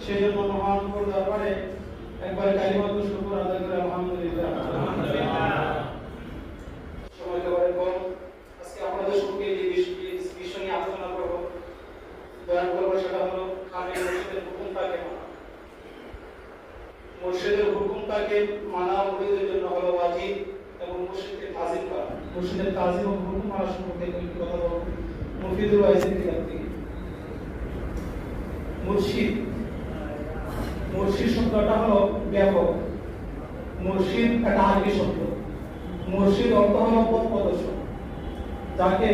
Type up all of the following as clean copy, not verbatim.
সেজন্য মহান দরবারে একবার কালিমাতু শুকর আদায় করে আলহামদুলিল্লাহ। সময় দেওয়ার পর আজকে আপনাদের সঙ্গে যে বিষয় নিয়ে আলোচনা করব, বয়ান করব, সেটা হলো আমি মুর্শিদের হুকুমটাকে মানা। মুর্শিদের হুকুমটাকে মানা মুরিদের জন্য হলো ওয়াজিব এবং মুর্শিদকে তাজিম করা। মুর্শিদের তাজিম ও হুকুম মানা সম্পর্কে একটু কথা বলবো মুফিদুল ওয়াইজের কিতাব থেকে। মুর্শিদ শব্দটা হলো ব্যাপক। মুর্শিদ একটা আরবি শব্দ। মুর্শিদ অর্থ হলো পথ প্রদর্শক, যাকে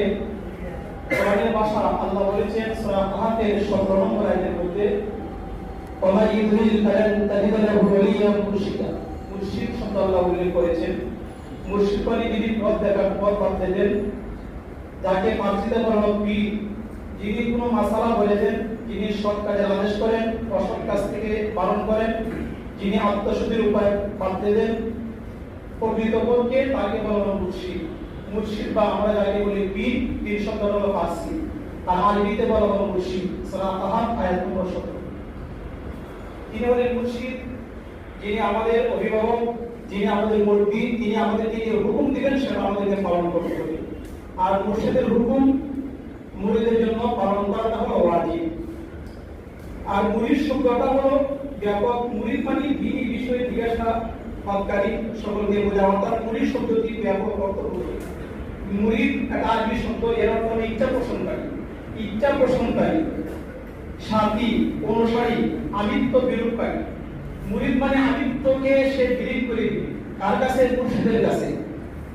কোরআনের ভাষা আল্লাহ বলেছেন সূরা কাহফের 17 নম্বর আয়াতের মধ্যে, ওয়া ইউরিল ফালান তাজিদা লাহু ওয়ালিয়ান মুরশিদা। মুর্শিদ শব্দ আল্লাহ উল্লেখ করেছেন। মুর্শিদ মানে যিনি পথ দেখান, পথ বাতলে দেন, যাকে ফার্সিতে বলা হয় পীর। যিনি কোনো মাসালা বলে দেন, যিনি সৎ কাজের আদেশ করেন, অসৎ কাজ থেকে বারণ করেন, যিনি আত্মশুদ্ধির উপায় বাতলে দেন প্রকৃতপক্ষে, তাকে বলা হয় মুর্শিদ। মুর্শিদ বা আমরা যাকে বলি পীর, পীর শব্দটা হলো ফার্সি, আর আরবিতে বলা হয় মুর্শিদ। সূরা কাহফ আয়াত নম্বর 17। তিনি হলেন মুর্শিদ, যিনি আমাদের অভিভাবক, যিনি আমাদের মুরব্বি, তিনি আমাদেরকে যে হুকুম দিবেন সেটা আমাদেরকে পালন করতে হবে। আর মুর্শিদের হুকুম মুরিদের জন্য পালন করাটা হলো ওয়াজিব। আর মুরিদ শব্দটা হলো ব্যাপক। মুরিদ মানে দ্বীনি বিষয়ে জিজ্ঞাসাবাদকারী, সকলকে বোঝা। অর্থাৎ মুরিদ শব্দটি ব্যাপক অর্থ বোঝে। মুরিদ একটা আরবি শব্দ, এর অর্থ হলো ইচ্ছা পোষণকারী। ইচ্ছা পোষণকারী, সাথী, অনুসারী, আমিত্ব বিরূপকারী। মুরিদ মানে আমিত্বকে সে বিলীন করে দিবে। কার কাছে? মুর্শিদের কাছে।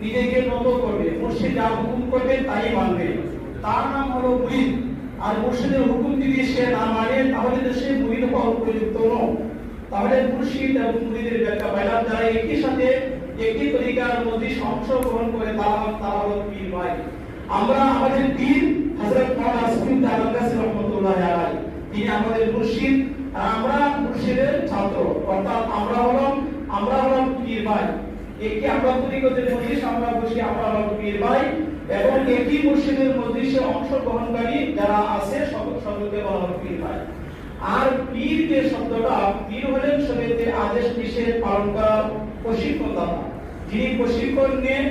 নিজেকে নত করবে, মুর্শিদ যা হুকুম করবে তাই মানবে, তার নাম হলো মুরিদ। আর মুর্শিদের হুকুম যদি সে না মানে তাহলে সে মুরিদ হওয়ার উপযুক্ত নয়। তাহলে মুর্শিদ এবং মুরিদের ব্যাখ্যা পাইলাম, যারা একই সাথে একই তরিকার মধ্যে অংশগ্রহণ করে তারা হলো পীর ভাই। আমরা আমাদের পীর হযরত মাওলানা রাসূল রাহমাতুল্লাহি আলাইহি, তিনি আমাদের মুর্শিদ, আর আমরা মুর্শিদের ছাত্র। অর্থাৎ আমরা হলাম পীর ভাই। একই আমরা তরিকতের মধ্যে আমরা বসি, আমরা হলাম পীর ভাই, এবং একই মুর্শিদের মজলিসে অংশগ্রহণকারী যারা আছে সকলকে বলা হয় পীর ভাই। আর পীর যে শব্দটা, পীর হলেন শরীয়তের আদেশ নিষেধ পালন করার প্রশিক্ষণদাতা। যিনি প্রশিক্ষণ নেন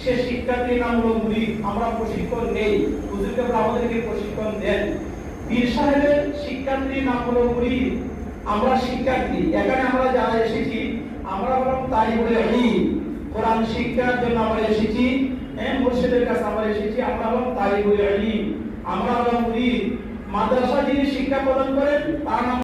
সে শিক্ষার্থীর নাম হলো মুরিদ। আমরা প্রশিক্ষণ নেই, হুজুরকে আমাদেরকে প্রশিক্ষণ দেন। পীর সাহেবের শিক্ষার্থীর নাম হলো মুরিদ। আমরা শিক্ষার্থী, এখানে আমরা যারা এসেছি আমরা হলাম তালিবুল ইলম। কোরআন শিক্ষার জন্য আমরা এসেছি, মুর্শিদের কাছে আমরা এসেছি। আমরা হলাম তালিবুল ইলম, আমরা হলাম মুরিদ। মাদ্রাসা যিনি শিক্ষা প্রদান করেন তার নাম